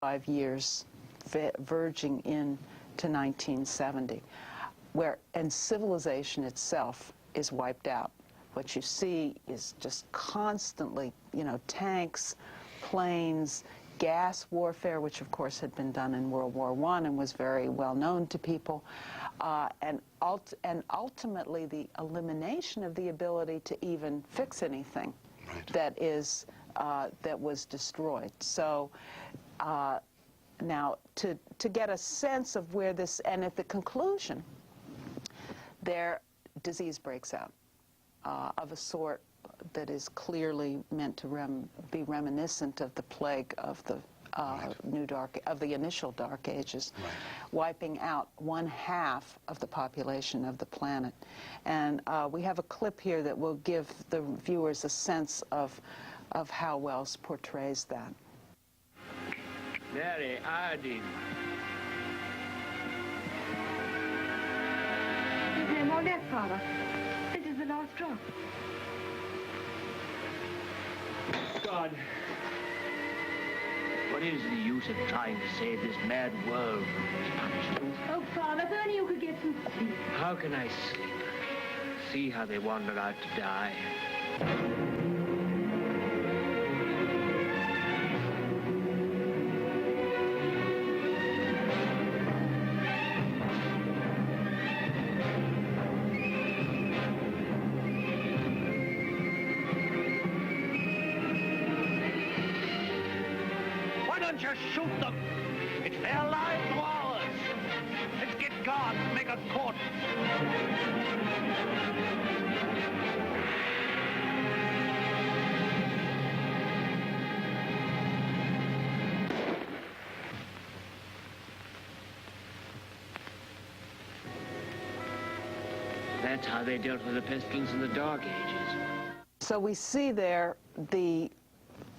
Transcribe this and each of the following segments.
5 years verging into 1970, and civilization itself is wiped out. What you see is just constantly, tanks, planes, gas warfare, which of course had been done in World War I and was very well known to people, and ultimately the elimination of the ability to even fix anything that was destroyed. So now to get a sense of where this, and at the conclusion, their disease breaks out of a sort that is clearly meant to be reminiscent of the plague of the the initial Dark Ages, wiping out 1/2 of the population of the planet. And we have a clip here that will give the viewers a sense of how Wells portrays that. Mary, iodine. There's no more left, Father. This is the last drop. God. What is the use of trying to save this mad world from its punishment? Oh, Father, if only you could get some sleep. How can I sleep? See how they wander out to die. Just shoot them. It's their lives or ours. Let's get guards and make a cordon. That's how they dealt with the pestilence in the Dark Ages. So we see there the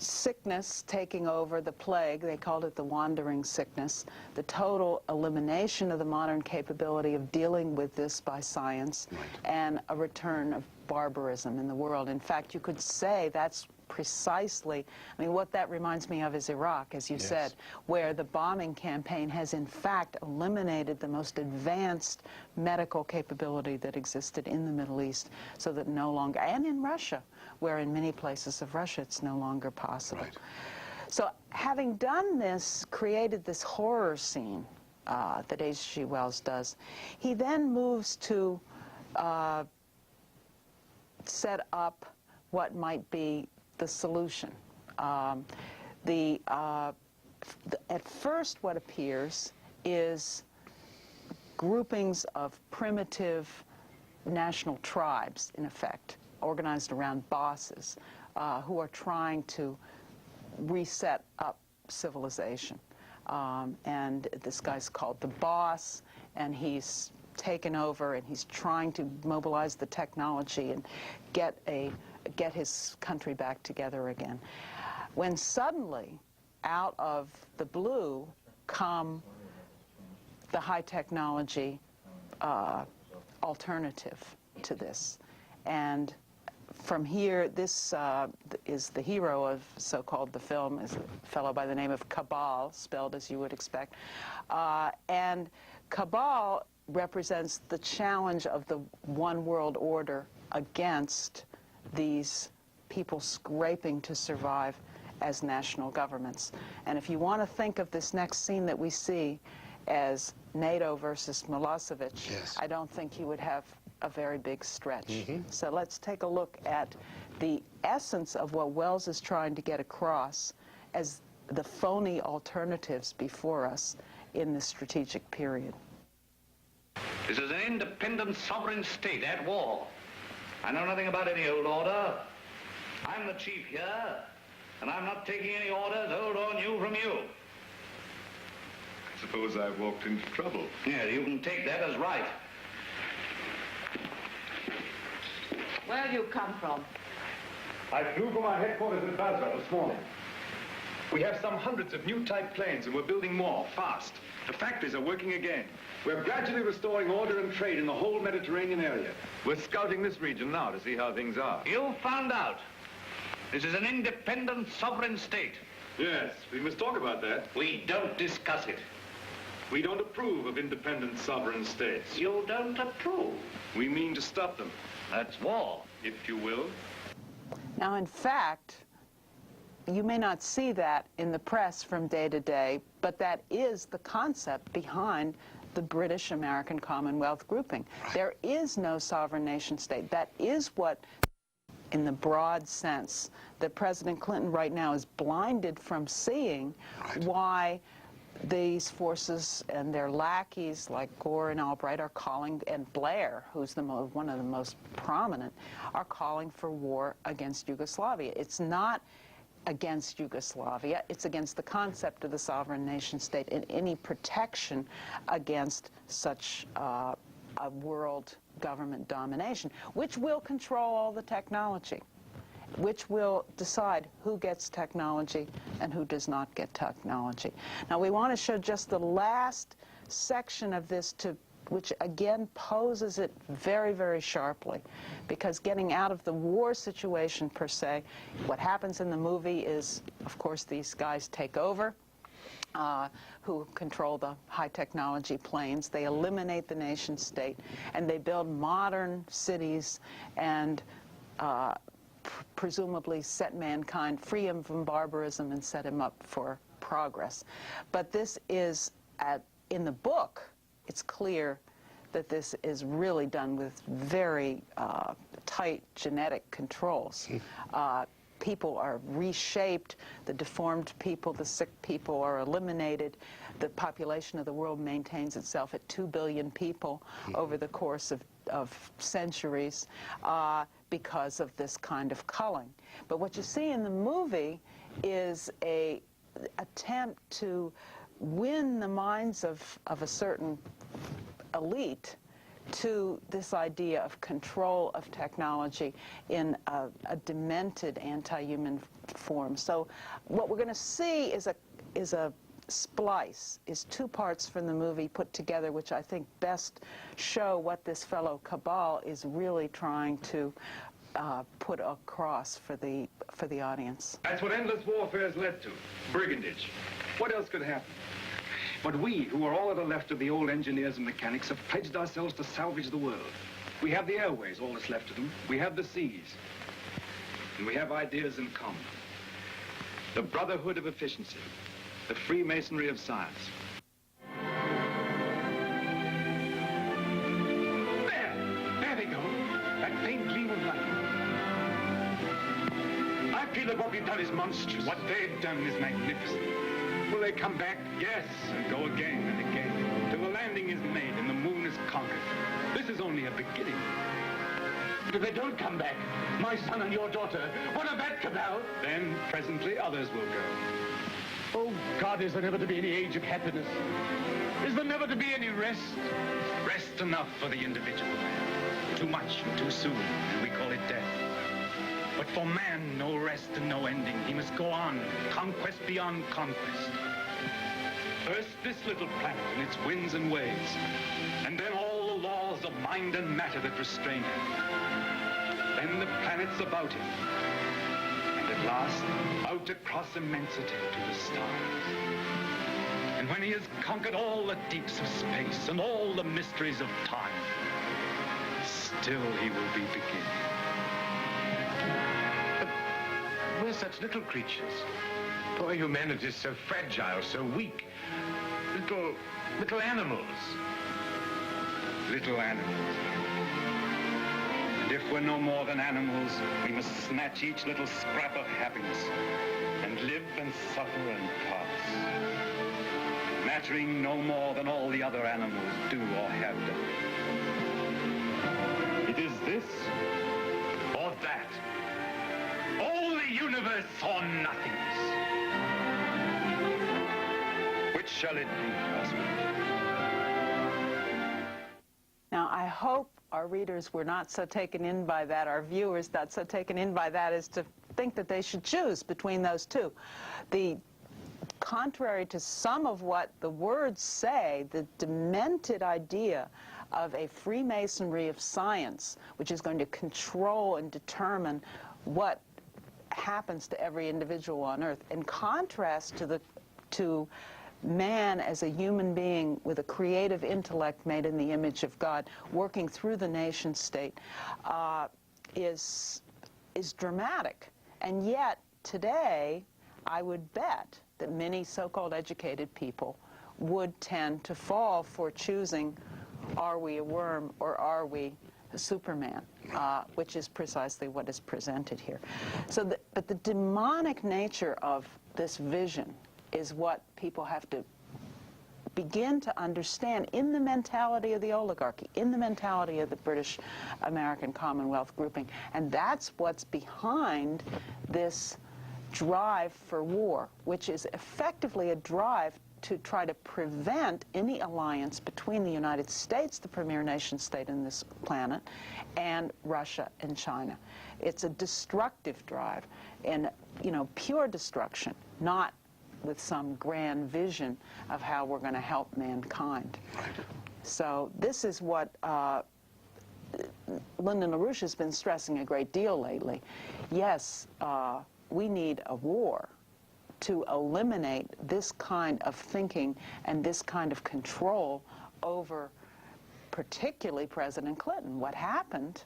sickness taking over, the plague, they called it the wandering sickness, the total elimination of the modern capability of dealing with this by science, and a return of barbarism in the world. In fact, you could say that's precisely, what that reminds me of is Iraq, as you said, where the bombing campaign has in fact eliminated the most advanced medical capability that existed in the Middle East, so that no longer, and in Russia, where in many places of Russia it's no longer possible. So having done this, created this horror scene that H.G. Wells does, he then moves to set up what might be the solution. At first what appears is groupings of primitive national tribes, in effect, organized around bosses, who are trying to reset up civilization. And this guy's called the boss, and he's taken over, and he's trying to mobilize the technology and get his country back together again. When suddenly, out of the blue, come the high technology alternative to this. And from here, this is the hero of so-called the film, is a fellow by the name of Cabal, spelled as you would expect. And Cabal represents the challenge of the one world order against these people scraping to survive as national governments. And if you want to think of this next scene that we see as NATO versus Milosevic, I don't think you would have a very big stretch. So let's take a look at the essence of what Wells is trying to get across as the phony alternatives before us in this strategic period. This is an independent sovereign state at war. I know nothing about any old order. I'm the chief here, and I'm not taking any orders, old or new, from you. I suppose I've walked into trouble. Yeah, you can take that as right. Where do you come from? I flew from our headquarters in Basra this morning. We have some hundreds of new type planes, and we're building more, fast. The factories are working again. We're gradually restoring order and trade in the whole Mediterranean area. We're scouting this region now to see how things are. You found out. This is an independent sovereign state. Yes, we must talk about that. We don't discuss it. We don't approve of independent sovereign states. You don't approve. We mean to stop them, That's war. if you will. Now, in fact, you may not see that in the press from day to day, but that is the concept behind the British-American Commonwealth grouping. There is no sovereign nation state. That is what, in the broad sense, that President Clinton right now is blinded from seeing why these forces and their lackeys like Gore and Albright are calling, and Blair, who's one of the most prominent, are calling for war against Yugoslavia. It's not against Yugoslavia, it's against the concept of the sovereign nation state and any protection against such a world government domination, which will control all the technology, which will decide who gets technology and who does not get technology. Now, we want to show just the last section of this, which again poses it very, very sharply, because getting out of the war situation per se, what happens in the movie is, of course, these guys take over, who control the high technology planes. They eliminate the nation state, and they build modern cities and presumably set mankind free from barbarism and set him up for progress. But this is, in the book, it's clear that this is really done with very tight genetic controls. People are reshaped, the deformed people, the sick people are eliminated. The population of the world maintains itself at 2 billion people over the course of centuries because of this kind of culling. But what you see in the movie is an attempt to win the minds of a certain elite to this idea of control of technology in a demented anti-human form. So what we're going to see is a splice, is two parts from the movie put together, which I think best show what this fellow Cabal is really trying to put across for the audience. That's what endless warfare has led to. Brigandage. What else could happen? But we, who are all that are left of the old engineers and mechanics, have pledged ourselves to salvage the world. We have the airways, all that's left of them. We have the seas. And we have ideas in common. The brotherhood of efficiency. The Freemasonry of science. There they go. That faint gleam of light. I feel that what we've done is monstrous. What they've done is magnificent. Will they come back? Yes, and go again and again, till the landing is made and the moon is conquered. This is only a beginning. But if they don't come back, my son and your daughter, what of that, Cabal? Then, presently, others will go. Oh, God, is there never to be any age of happiness? Is there never to be any rest? Rest enough for the individual man. Too much and too soon, and we call it death. But for man, no rest and no ending. He must go on, conquest beyond conquest. First, this little planet and its winds and waves, and then all the laws of mind and matter that restrain him. Then the planets about him, and at last, out across immensity to the stars. And when he has conquered all the deeps of space and all the mysteries of time, still he will be beginning. We're such little creatures. Poor humanity is so fragile, so weak. Little animals. Little animals. And if we're no more than animals, we must snatch each little scrap of happiness and live and suffer and pass, mattering no more than all the other animals do or have done. It is this or that. All the universe or nothingness. Which shall it be, husband? Now, I hope our readers were not so taken in by that, our viewers not so taken in by that as to think that they should choose between those two. Contrary to some of what the words say, the demented idea of a Freemasonry of science, which is going to control and determine what happens to every individual on Earth, in contrast to man as a human being with a creative intellect made in the image of God, working through the nation state, is dramatic. And yet, today, I would bet that many so-called educated people would tend to fall for choosing, are we a worm or are we a Superman, which is precisely what is presented here. So, but the demonic nature of this vision is what people have to begin to understand in the mentality of the oligarchy, in the mentality of the British American Commonwealth grouping. And that's what's behind this drive for war, which is effectively a drive to try to prevent any alliance between the United States, the premier nation state in this planet, and Russia and China. It's a destructive drive, and, you know, pure destruction, not with some grand vision of how we're going to help mankind. Right. So this is what Lyndon LaRouche has been stressing a great deal lately. Yes, we need a war to eliminate this kind of thinking and this kind of control over particularly President Clinton. What happened,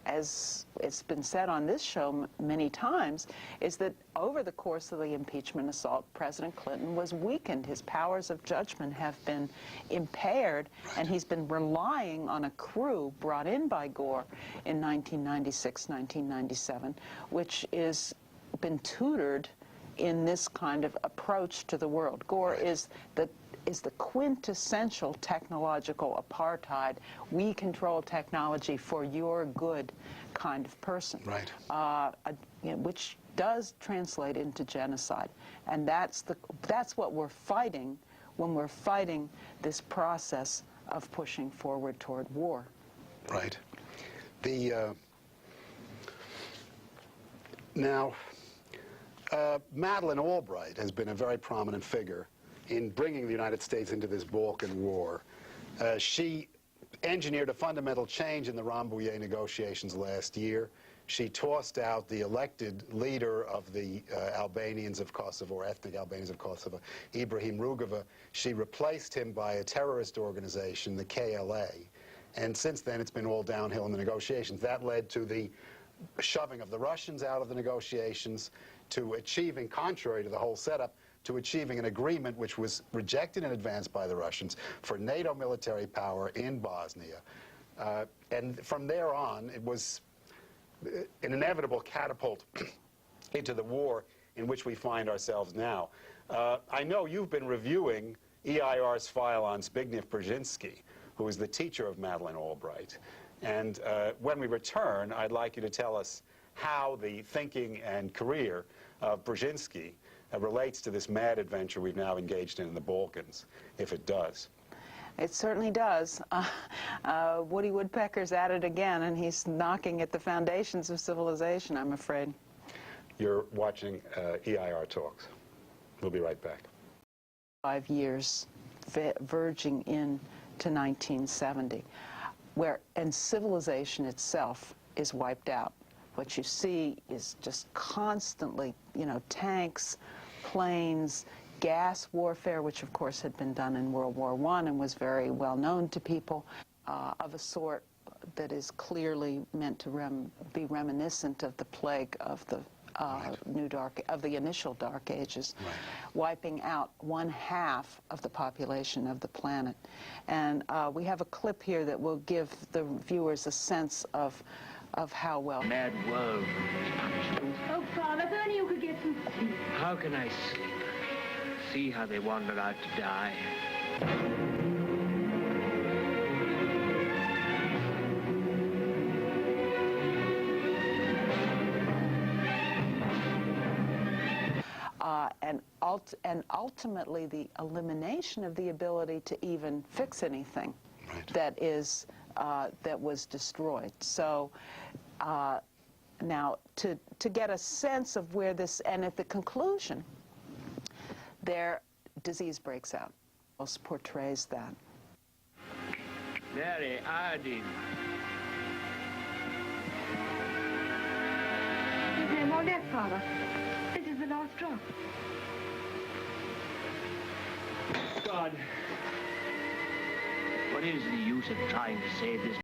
as it's been said on this show many times, is that over the course of the impeachment assault, President Clinton was weakened. His powers of judgment have been impaired, and he's been relying on a crew brought in by Gore in 1996, 1997, which is been tutored in this kind of approach to the world. Gore is the quintessential technological apartheid. We control technology for your good kind of person. Right. Which does translate into genocide. And that's what we're fighting when we're fighting this process of pushing forward toward war. Right. Now, Madeleine Albright has been a very prominent figure in bringing the United States into this Balkan War. She engineered a fundamental change in the Rambouillet negotiations last year. She tossed out the elected leader of the Albanians of Kosovo, or ethnic Albanians of Kosovo, Ibrahim Rugova. She replaced him by a terrorist organization, the KLA. And since then, it's been all downhill in the negotiations. That led to the shoving of the Russians out of the negotiations, to achieving, contrary to the whole setup, to achieving an agreement which was rejected in advance by the Russians for NATO military power in Bosnia. And from there on, it was an inevitable catapult into the war in which we find ourselves now. I know you've been reviewing EIR's file on Zbigniew Brzezinski, who is the teacher of Madeleine Albright. And when we return, I'd like you to tell us how the thinking and career of Brzezinski relates to this mad adventure we've now engaged in the Balkans, if it does. It certainly does. Woody Woodpecker's at it again, and he's knocking at the foundations of civilization, I'm afraid. You're watching EIR Talks. We'll be right back. 5 years verging in to 1970, and civilization itself is wiped out. What you see is just constantly, you know, tanks, planes, gas warfare, which of course had been done in World War I and was very well known to people, of a sort that is clearly meant to be reminiscent of the plague of the the initial Dark Ages, wiping out 1/2 of the population of the planet. And we have a clip here that will give the viewers a sense of how well. Mad world. Oh, Father, if only you could get some sleep. How can I sleep? See how they wander out to die. And ultimately the elimination of the ability to even fix anything that was destroyed. So now to get a sense of where this, and at the conclusion, their disease breaks out. Also portrays that. Mary, iodine. no more left, Father. This is the last drop. God. What is the use of trying to save this